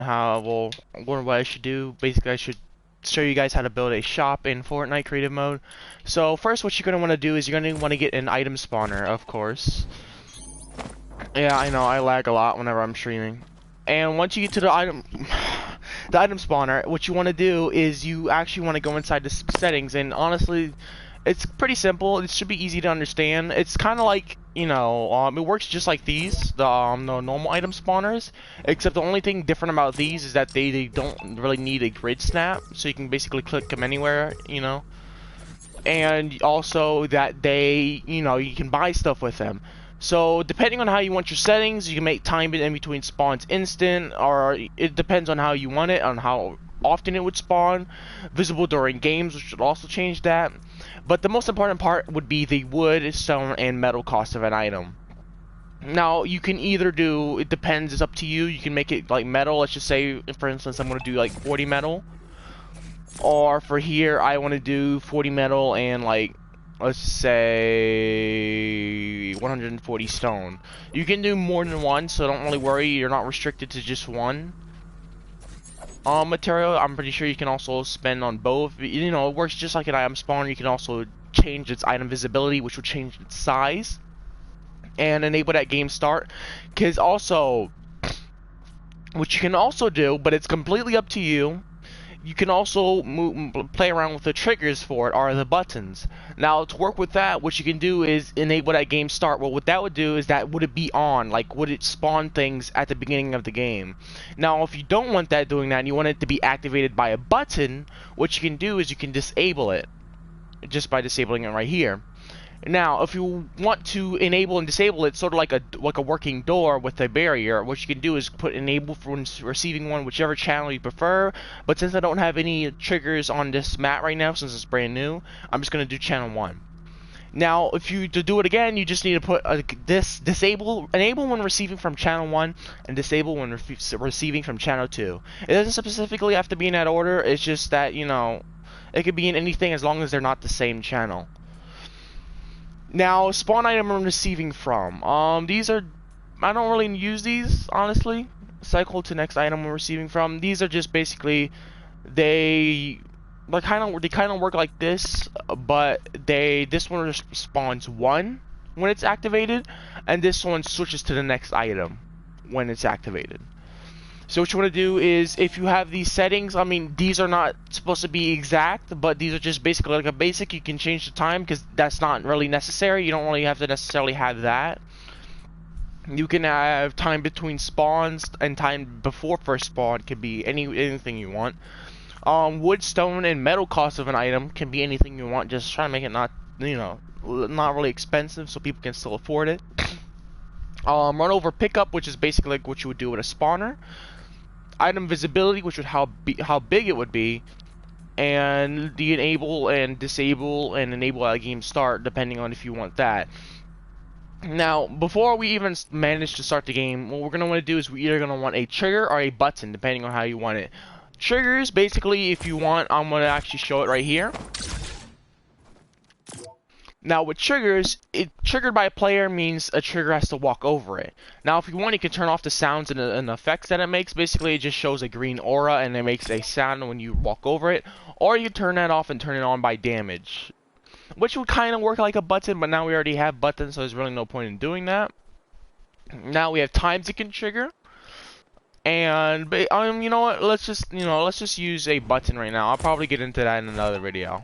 what I should do. Basically, I should show you guys how to build a shop in Fortnite creative mode. So first, what you're gonna want to do is you're gonna want to get an item spawner, of course. Yeah, I know I lag a lot whenever I'm streaming. And once you get to the item, the item spawner, what you want to do is you actually want to go inside the settings. And honestly, it's pretty simple. It should be easy to understand. It's kind of like, it works just like these, the normal item spawners, except the only thing different about these is that they don't really need a grid snap, so you can basically click them anywhere, and also that you can buy stuff with them. So depending on how you want your settings, you can make time in between spawns instant, or it depends on how you want it, on how often it would spawn. Visible during games, which should also change that. But the most important part would be the wood, stone, and metal cost of an item. Now, you can either do, it depends, it's up to you. You can make it like metal. Let's just say, for instance, I'm going to do like 40 metal. Or for here, I want to do 40 metal and like, let's say 140 stone. You can do more than one, so don't really worry. You're not restricted to just one material. I'm pretty sure you can also spend on both. It works just like an item spawner. You can also change its item visibility, which will change its size and enable that game start. Because also, what you can also do, but it's completely up to you, you can also play around with the triggers for it, or the buttons. Now, to work with that, what you can do is enable that game start. Well, what that would do is that would it be on, like would it spawn things at the beginning of the game. Now, if you don't want that doing that, and you want it to be activated by a button, what you can do is you can disable it, just by disabling it right here. Now, if you want to enable and disable it, sort of like a working door with a barrier, what you can do is put enable for receiving one, whichever channel you prefer. But since I don't have any triggers on this map right now, since it's brand new, I'm just gonna do channel 1. Now, if you to do it again, you just need to put enable when receiving from channel 1 and disable when receiving from channel 2. It doesn't specifically have to be in that order. It's just that it could be in anything as long as they're not the same channel. Now, spawn item I'm receiving from. These are, I don't really use these, honestly. Cycle to next item I'm receiving from. These are just basically, they kind of work like this, but this one spawns 1 when it's activated, and this one switches to the next item when it's activated. So what you want to do is, if you have these settings, I mean, these are not supposed to be exact, but these are just basically like a basic. You can change the time because that's not really necessary. You don't really have to necessarily have that. You can have time between spawns and time before first spawn. Can be anything you want. Wood, stone, and metal cost of an item can be anything you want. Just try to make it not really expensive so people can still afford it. Run over pickup, which is basically like what you would do with a spawner. Item visibility, which would how big it would be, and the enable and disable and enable at game start, depending on if you want that. Now, before we even manage to start the game, what we're going to want to do is we're either going to want a trigger or a button, depending on how you want it. Triggers, basically, if you want, I'm going to actually show it right here. Now with triggers, triggered by a player means a trigger has to walk over it. Now if you want, you can turn off the sounds and effects that it makes. Basically it just shows a green aura and it makes a sound when you walk over it. Or you turn that off and turn it on by damage, which would kind of work like a button, but now we already have buttons, so there's really no point in doing that. Now we have times it can trigger. And you know what, let's just use a button right now. I'll probably get into that in another video.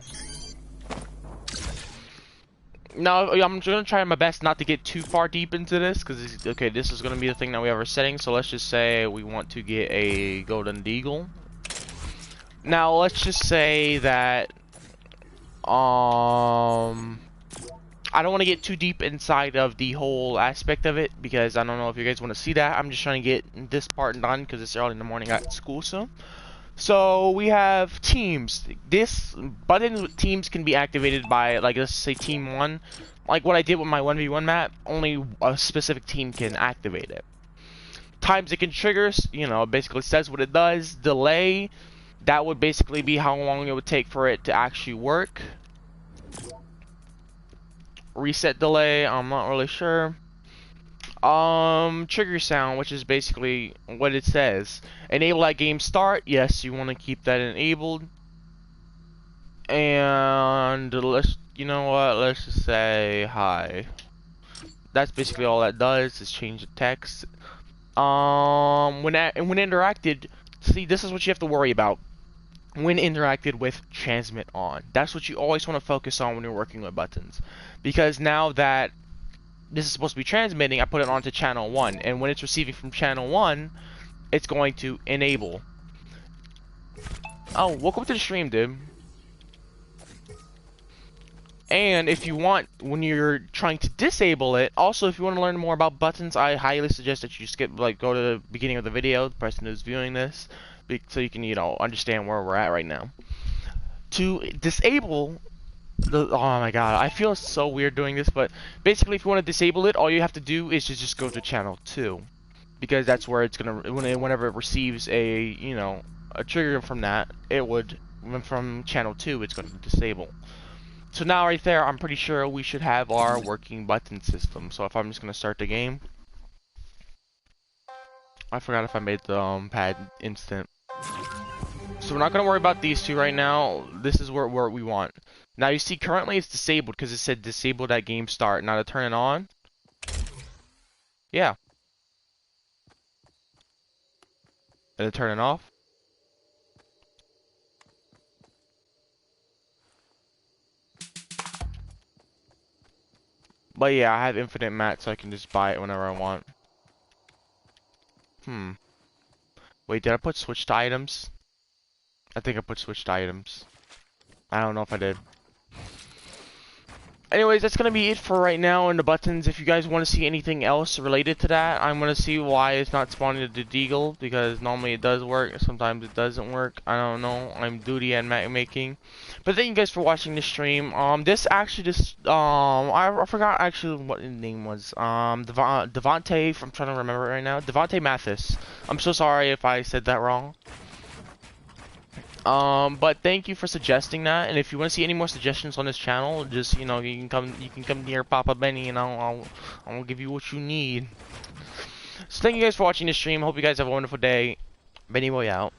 Now, I'm going to try my best not to get too far deep into this, because, okay, this is going to be the thing that we have our settings, so let's just say we want to get a golden deagle. Now, let's just say that, I don't want to get too deep inside of the whole aspect of it, because I don't know if you guys want to see that. I'm just trying to get this part done, because it's early in the morning at school soon. So we have teams. This buttons with teams can be activated by, like, let's say team 1. Like what I did with my 1v1 map, only a specific team can activate it. Times it can trigger, it basically says what it does. Delay, that would basically be how long it would take for it to actually work. Reset delay, I'm not really sure. Trigger sound, which is basically what it says. Enable that game start. Yes, you want to keep that enabled. And you know what? Let's just say hi. That's basically all that does is change the text. When interacted, see, this is what you have to worry about. When interacted with transmit on. That's what you always want to focus on when you're working with buttons. Because now that this is supposed to be transmitting, I put it onto channel 1. And when it's receiving from channel 1, it's going to enable. Oh, welcome to the stream, dude. And if you want, when you're trying to disable it, also if you want to learn more about buttons, I highly suggest that you skip, like, go to the beginning of the video, the person who's viewing this, so you can, you know, understand where we're at right now. To disable oh my god, I feel so weird doing this, but basically if you want to disable it, all you have to do is just go to channel 2. Because that's where it's gonna, whenever it receives a, you know, a trigger from that, it would, from channel 2, it's going to disable. So now right there, I'm pretty sure we should have our working button system. So if I'm just going to start the game. I forgot if I made the pad instant. So we're not going to worry about these two right now. This is where we want. Now you see currently it's disabled because it said disable that game start. Now to turn it on. Yeah. And to turn it off. But yeah, I have infinite mats, so I can just buy it whenever I want. Wait, did I put switch to items? I think I put switch to items. I don't know if I did. Anyways, that's going to be it for right now in the buttons. If you guys want to see anything else related to that, I'm going to see why it's not spawning the deagle, because normally it does work, sometimes it doesn't work. I don't know. I'm duty and making. But thank you guys for watching the stream. This actually just, I forgot actually what his name was. Devontae, I'm trying to remember it right now. Devontae Mathis. I'm so sorry if I said that wrong. But thank you for suggesting that, and if you want to see any more suggestions on this channel, just, you know, you can come near Papa Benny, and I'll give you what you need. So thank you guys for watching this stream. Hope you guys have a wonderful day. Benny Boy out.